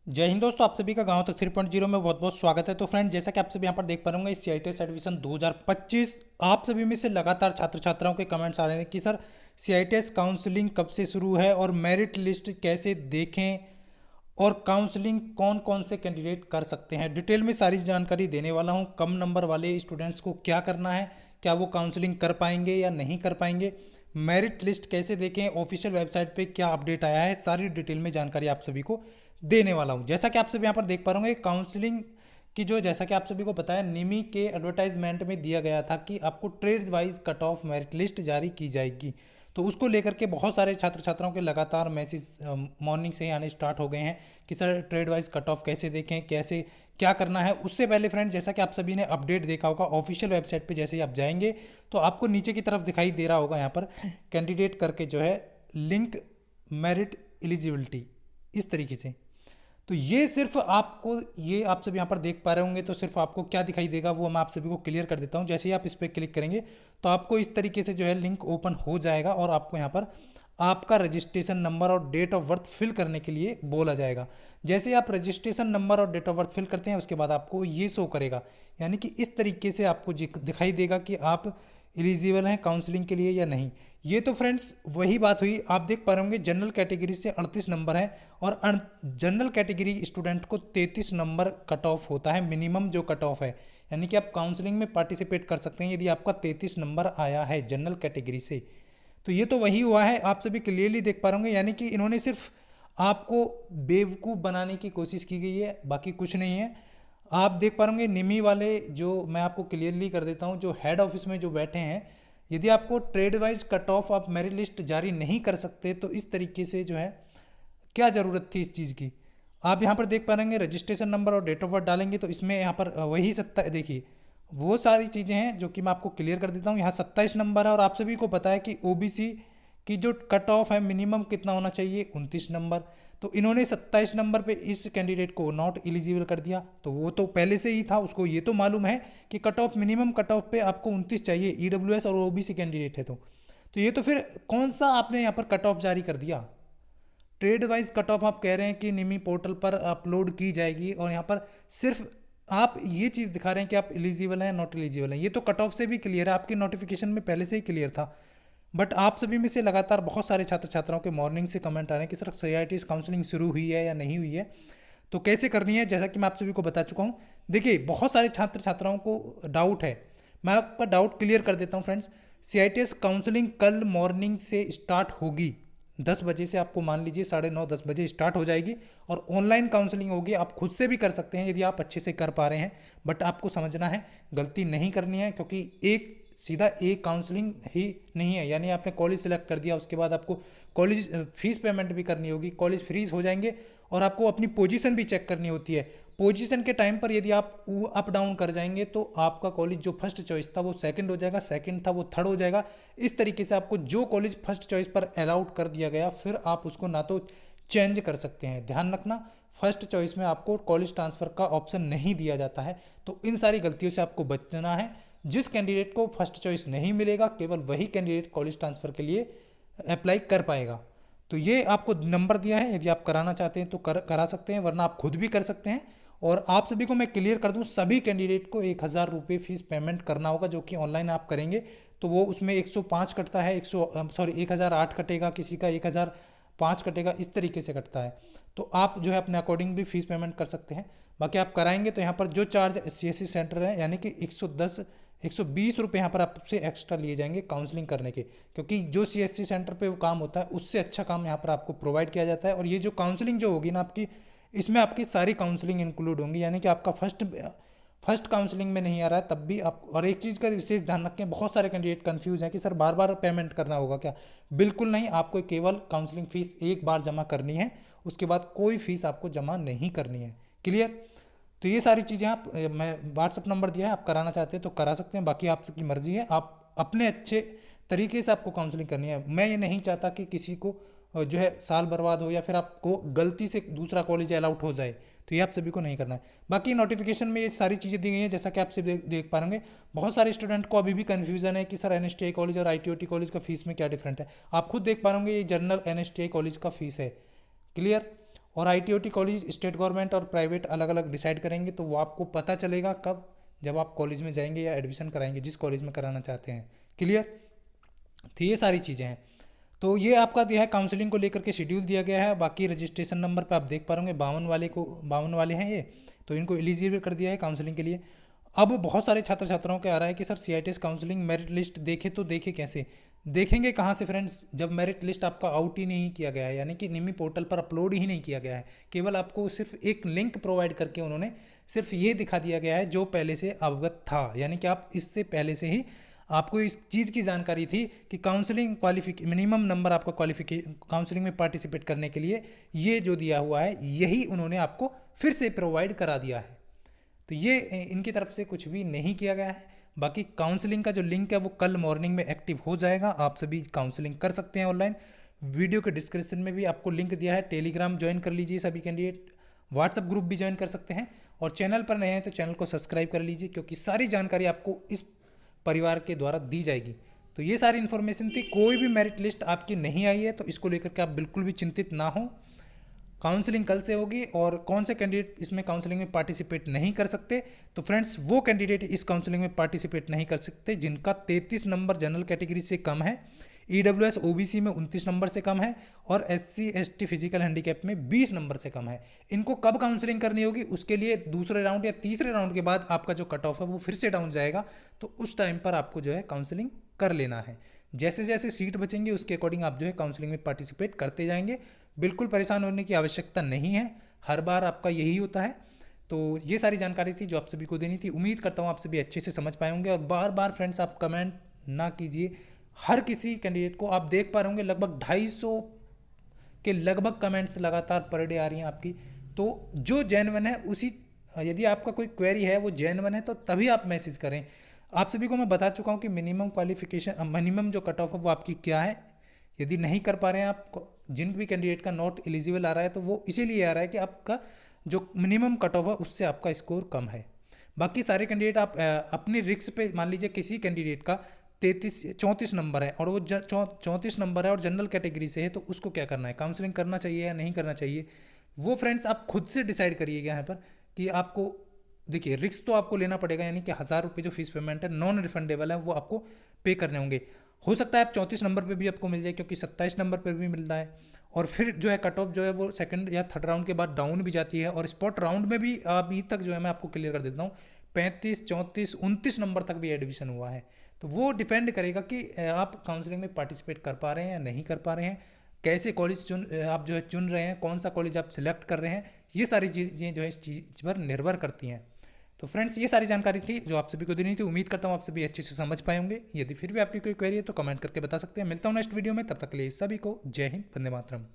जय हिंद दोस्तों, आप सभी का गांव तक 3.0 में बहुत बहुत स्वागत है। तो फ्रेंड, जैसा कि आप सभी यहाँ पर देख पा रहे होंगे, सीआईटीएस एडमिशन 2025 आप सभी में से लगातार छात्र छात्राओं के कमेंट्स आ रहे हैं कि सर सीआईटीएस काउंसलिंग कब से शुरू है और मेरिट लिस्ट कैसे देखें और काउंसलिंग कौन कौन से कैंडिडेट कर सकते हैं। डिटेल में सारी जानकारी देने वाला हूँ। कम नंबर वाले स्टूडेंट्स को क्या करना है, क्या वो काउंसलिंग कर पाएंगे या नहीं कर पाएंगे, मेरिट लिस्ट कैसे देखें, ऑफिशियल वेबसाइट पे क्या अपडेट आया है, सारी डिटेल में जानकारी आप सभी को देने वाला हूँ। जैसा कि आप सभी यहाँ पर देख पा रहे होंगे, काउंसलिंग की जो, जैसा कि आप सभी को बताया, निमी के एडवर्टाइजमेंट में दिया गया था कि आपको trade wise cut off merit list जारी की जाएगी। तो उसको लेकर के बहुत सारे छात्र छात्राओं के लगातार मैसेज मॉर्निंग से ही आने स्टार्ट हो गए हैं कि sir trade wise cut off कैसे देखें, कैसे क्या करना है। उससे पहले फ्रेंड, जैसा कि आप सभी ने अपडेट देखा होगा, ऑफिशियल वेबसाइट पे जैसे ही आप जाएंगे तो आपको नीचे की तरफ दिखाई दे रहा होगा यहाँ पर कैंडिडेट करके जो है लिंक मेरिट एलिजिबिलिटी, इस तरीके से। तो ये सिर्फ आपको, ये आप सब यहाँ पर देख पा रहे होंगे, तो सिर्फ आपको क्या दिखाई देगा वो मैं आप सभी को क्लियर कर देता हूँ। जैसे ही आप इस पर क्लिक करेंगे तो आपको इस तरीके से जो है लिंक ओपन हो जाएगा और आपको यहाँ पर आपका रजिस्ट्रेशन नंबर और डेट ऑफ बर्थ फिल करने के लिए बोला जाएगा। जैसे आप रजिस्ट्रेशन नंबर और डेट ऑफ बर्थ फिल करते हैं, उसके बाद आपको ये शो करेगा, यानी कि इस तरीके से आपको दिखाई देगा कि आप एलिजिबल हैं काउंसलिंग के लिए या नहीं। ये तो फ्रेंड्स वही बात हुई। आप देख पा रहे होंगे जनरल कैटेगरी से 38 नंबर है और जनरल कैटेगरी स्टूडेंट को 33 नंबर कट ऑफ होता है, मिनिमम जो कट ऑफ है, यानी कि आप काउंसलिंग में पार्टिसिपेट कर सकते हैं यदि आपका 33 नंबर आया है जनरल कैटेगरी से। तो ये तो वही हुआ है, आप सभी क्लियरली देख पा रहे होंगे, यानी कि इन्होंने सिर्फ आपको बेवकूफ़ बनाने की कोशिश की गई है, बाकी कुछ नहीं है। आप देख पा रहे होंगे निमी वाले, जो मैं आपको क्लियरली कर देता हूँ, जो हेड ऑफिस में जो बैठे हैं, यदि आपको ट्रेड वाइज कट ऑफ आप मेरिट लिस्ट जारी नहीं कर सकते तो इस तरीके से जो है क्या ज़रूरत थी इस चीज़ की। आप यहाँ पर देख पा रहे हैं रजिस्ट्रेशन नंबर और डेट ऑफ बर्थ डालेंगे तो इसमें यहाँ पर वही देखिए वो सारी चीज़ें हैं जो कि मैं आपको क्लियर कर देता हूँ। यहाँ 27 नंबर है और आप सभी को पता है कि ओबीसी की जो कट ऑफ है मिनिमम कितना होना चाहिए, 29 नंबर। तो इन्होंने 27 नंबर पे इस कैंडिडेट को नॉट एलिजिबल कर दिया। तो वो तो पहले से ही था, उसको ये तो मालूम है कि cut off minimum cut off पे आपको 29 चाहिए, ईडब्ल्यूएस और ओबीसी कैंडिडेट है। तो ये तो फिर कौन सा आपने यहाँ पर कट ऑफ जारी कर दिया। ट्रेड वाइज कट ऑफ आप कह रहे हैं कि निमी पोर्टल पर अपलोड की जाएगी और यहाँ पर सिर्फ आप ये चीज़ दिखा रहे हैं कि आप एलिजिबल हैं नॉट एलिजिबल हैं। ये तो कट ऑफ से भी क्लियर है, आपकी नोटिफिकेशन में पहले से ही क्लियर था। बट आप सभी में से लगातार बहुत सारे छात्र छात्राओं के मॉर्निंग से कमेंट आ रहे हैं कि सर सीआईटीएस काउंसलिंग शुरू हुई है या नहीं हुई है, तो कैसे करनी है। जैसा कि मैं आप सभी को बता चुका हूँ, देखिए बहुत सारे छात्र छात्राओं को डाउट है, मैं आपका डाउट क्लियर कर देता हूँ फ्रेंड्स। सीआईटीएस काउंसलिंग कल मॉर्निंग से स्टार्ट होगी, 10 बजे से, आपको मान लीजिए 9:30 10 बजे स्टार्ट हो जाएगी और ऑनलाइन काउंसलिंग होगी। आप खुद से भी कर सकते हैं यदि आप अच्छे से कर पा रहे हैं, बट आपको समझना है गलती नहीं करनी है, क्योंकि एक सीधा एक काउंसलिंग ही नहीं है। यानी आपने कॉलेज सेलेक्ट कर दिया, उसके बाद आपको कॉलेज फीस पेमेंट भी करनी होगी, कॉलेज फ्रीज हो जाएंगे और आपको अपनी पोजीशन भी चेक करनी होती है। पोजीशन के टाइम पर यदि आप अप डाउन कर जाएंगे तो आपका कॉलेज जो फर्स्ट चॉइस था वो सेकंड हो जाएगा, सेकंड था वो थर्ड हो जाएगा। इस तरीके से आपको जो कॉलेज फर्स्ट चॉइस पर अलाउड कर दिया गया फिर आप उसको ना तो चेंज कर सकते हैं। ध्यान रखना, फर्स्ट चॉइस में आपको कॉलेज ट्रांसफ़र का ऑप्शन नहीं दिया जाता है। तो इन सारी गलतियों से आपको बचना है। जिस कैंडिडेट को फर्स्ट चॉइस नहीं मिलेगा, केवल वही कैंडिडेट कॉलेज ट्रांसफ़र के लिए अप्लाई कर पाएगा। तो ये आपको नंबर दिया है, यदि आप कराना चाहते हैं तो करा सकते हैं, वरना आप खुद भी कर सकते हैं। और आप सभी को मैं क्लियर कर दूं, सभी कैंडिडेट को 1000 रुपये फीस पेमेंट करना होगा, जो कि ऑनलाइन आप करेंगे तो वो उसमें 105 कटता है, 1008 कटेगा, किसी का 1005 कटेगा, इस तरीके से कटता है। तो आप जो है अपने अकॉर्डिंग भी फीस पेमेंट कर सकते हैं। बाकी आप कराएंगे तो यहाँ पर जो चार्ज सीएससी सेंटर है, यानी कि 120 रुपये यहाँ पर आपसे एक्स्ट्रा लिए जाएंगे काउंसलिंग करने के, क्योंकि जो सीएससी सेंटर पे वो काम होता है उससे अच्छा काम यहाँ पर आपको प्रोवाइड किया जाता है। और ये जो काउंसलिंग जो होगी ना आपकी, इसमें आपकी सारी काउंसलिंग इंक्लूड होंगी, यानी कि आपका फर्स्ट काउंसलिंग में नहीं आ रहा है तब भी आप। और एक चीज़ का विशेष ध्यान रखें, बहुत सारे कैंडिडेट कंफ्यूज हैं कि सर बार बार पेमेंट करना होगा क्या। बिल्कुल नहीं, आपको केवल काउंसलिंग फीस एक बार जमा करनी है, उसके बाद कोई फीस आपको जमा नहीं करनी है। क्लियर। तो ये सारी चीज़ें आप, मैं व्हाट्सअप नंबर दिया है, आप कराना चाहते हैं तो करा सकते हैं, बाकी आपकी मर्जी है। आप अपने अच्छे तरीके से आपको काउंसलिंग करनी है। मैं ये नहीं चाहता कि किसी को जो है साल बर्बाद हो या फिर आपको गलती से दूसरा कॉलेज अलाउट हो जाए, तो ये आप सभी को नहीं करना है। बाकी नोटिफिकेशन में ये सारी चीज़ें दी गई हैं, जैसा कि आप सभी देख पा रहे हैं। बहुत सारे स्टूडेंट को अभी भी कन्फ्यूजन है कि सर एनएसटीआई कॉलेज और आईटीओटी कॉलेज का फीस में क्या डिफरेंट है। आप खुद देख पा रहे होंगे, ये जनरल एनएसटीआई कॉलेज का फीस है। क्लियर। और ITOT कॉलेज स्टेट गवर्नमेंट और प्राइवेट अलग अलग डिसाइड करेंगे, तो वो आपको पता चलेगा कब, जब आप कॉलेज में जाएंगे या एडमिशन कराएंगे जिस कॉलेज में कराना चाहते हैं। क्लियर? तो ये सारी चीज़ें हैं। तो ये आपका दिया है काउंसलिंग को लेकर के शेड्यूल दिया गया है। बाकी रजिस्ट्रेशन नंबर पे आप देख पा रहे होंगे 52 वाले हैं ये, तो इनको एलिजिबल कर दिया है काउंसलिंग के लिए। अब बहुत सारे छात्र छात्राओं के आ रहा है कि sir CITS counselling merit list देखे, तो देखे कैसे? देखेंगे कहाँ से फ्रेंड्स, जब मेरिट लिस्ट आपका आउट ही नहीं किया गया है, यानी कि निमी पोर्टल पर अपलोड ही नहीं किया गया है, केवल आपको सिर्फ एक लिंक प्रोवाइड करके उन्होंने सिर्फ ये दिखा दिया गया है जो पहले से अवगत था, यानी कि आप इससे पहले से ही आपको इस चीज़ की जानकारी थी कि काउंसलिंग मिनिमम नंबर आपका काउंसलिंग में पार्टिसिपेट करने के लिए ये जो दिया हुआ है यही उन्होंने आपको फिर से प्रोवाइड करा दिया है। तो ये इनकी तरफ से कुछ भी नहीं किया गया है। बाकी काउंसलिंग का जो लिंक है वो कल मॉर्निंग में एक्टिव हो जाएगा, आप सभी काउंसलिंग कर सकते हैं ऑनलाइन। वीडियो के डिस्क्रिप्शन में भी आपको लिंक दिया है, टेलीग्राम ज्वाइन कर लीजिए सभी कैंडिडेट, व्हाट्सएप ग्रुप भी ज्वाइन कर सकते हैं, और चैनल पर नए हैं तो चैनल को सब्सक्राइब कर लीजिए, क्योंकि सारी जानकारी आपको इस परिवार के द्वारा दी जाएगी। तो ये सारी इन्फॉर्मेशन थी। कोई भी मेरिट लिस्ट आपकी नहीं आई है तो इसको लेकर के आप बिल्कुल भी चिंतित ना हो। काउंसलिंग कल से होगी, और कौन से कैंडिडेट इसमें काउंसलिंग में पार्टिसिपेट नहीं कर सकते, तो फ्रेंड्स वो कैंडिडेट इस काउंसलिंग में पार्टिसिपेट नहीं कर सकते जिनका 33 नंबर जनरल कैटेगरी से कम है, EWS OBC में 29 नंबर से कम है, और SC ST फिजिकल हैंडीकैप में 20 नंबर से कम है। इनको कब काउंसलिंग करनी होगी, उसके लिए दूसरे राउंड या तीसरे राउंड के बाद आपका जो कट ऑफ है वो फिर से डाउन जाएगा, तो उस टाइम पर आपको जो है काउंसलिंग कर लेना है। जैसे जैसे सीट बचेंगी उसके अकॉर्डिंग आप जो है काउंसलिंग में पार्टिसिपेट करते जाएंगे। बिल्कुल परेशान होने की आवश्यकता नहीं है, हर बार आपका यही होता है। तो ये सारी जानकारी थी जो आप सभी को देनी थी। उम्मीद करता हूँ आप सभी अच्छे से समझ पाए होंगे। और बार बार फ्रेंड्स आप कमेंट ना कीजिए, हर किसी कैंडिडेट को आप देख पा रहे होंगे लगभग 250 के लगभग कमेंट्स लगातार पर डे आ रही हैं आपकी। तो जो जेन्युइन है उसी, यदि आपका कोई क्वेरी है वो जेन्युइन है तो तभी आप मैसेज करें। आप सभी को मैं बता चुका हूँ कि मिनिमम जो कट ऑफ है वो आपकी क्या है। यदि नहीं कर पा रहे हैं आप, जिन भी कैंडिडेट का नॉट एलिजिबल आ रहा है तो वो इसीलिए आ रहा है कि आपका जो मिनिमम कट ऑफ है उससे आपका स्कोर कम है। बाकी सारे कैंडिडेट आप अपनी रिक्स पे, मान लीजिए किसी कैंडिडेट का 34 नंबर है और वो 34 नंबर है और जनरल कैटेगरी से है, तो उसको क्या करना है, काउंसलिंग करना चाहिए या नहीं करना चाहिए, वो फ्रेंड्स आप खुद से डिसाइड करिएगा यहाँ पर कि आपको। देखिए रिस्क तो आपको लेना पड़ेगा, यानी कि 1000 रुपये जो फीस पेमेंट है नॉन रिफंडेबल है, वो आपको पे करने होंगे। हो सकता है आप 34 नंबर पे भी आपको मिल जाए, क्योंकि 27 नंबर पर भी मिल रहा है। और फिर जो है कट ऑफ जो है वो सेकंड या थर्ड राउंड के बाद डाउन भी जाती है, और स्पॉट राउंड में भी अभी तक जो है मैं आपको क्लियर कर देता हूँ 35, 34, 29 नंबर तक भी एडमिशन हुआ है। तो वो डिपेंड करेगा कि आप काउंसलिंग में पार्टिसिपेट कर पा रहे हैं या नहीं कर पा रहे हैं, कैसे कॉलेज आप जो है चुन रहे हैं, कौन सा कॉलेज आप सिलेक्ट कर रहे हैं, ये सारी चीज़ें जो है इस चीज़ पर निर्भर करती हैं। तो फ्रेंड्स ये सारी जानकारी थी जो आप सभी को देनी थी। उम्मीद करता हूँ आप सभी अच्छे से समझ पाए होंगे। यदि फिर भी आपकी कोई क्वेरी है तो कमेंट करके बता सकते हैं। मिलता हूँ नेक्स्ट वीडियो में, तब तक के लिए सभी को जय हिंद, वंदे मातरम।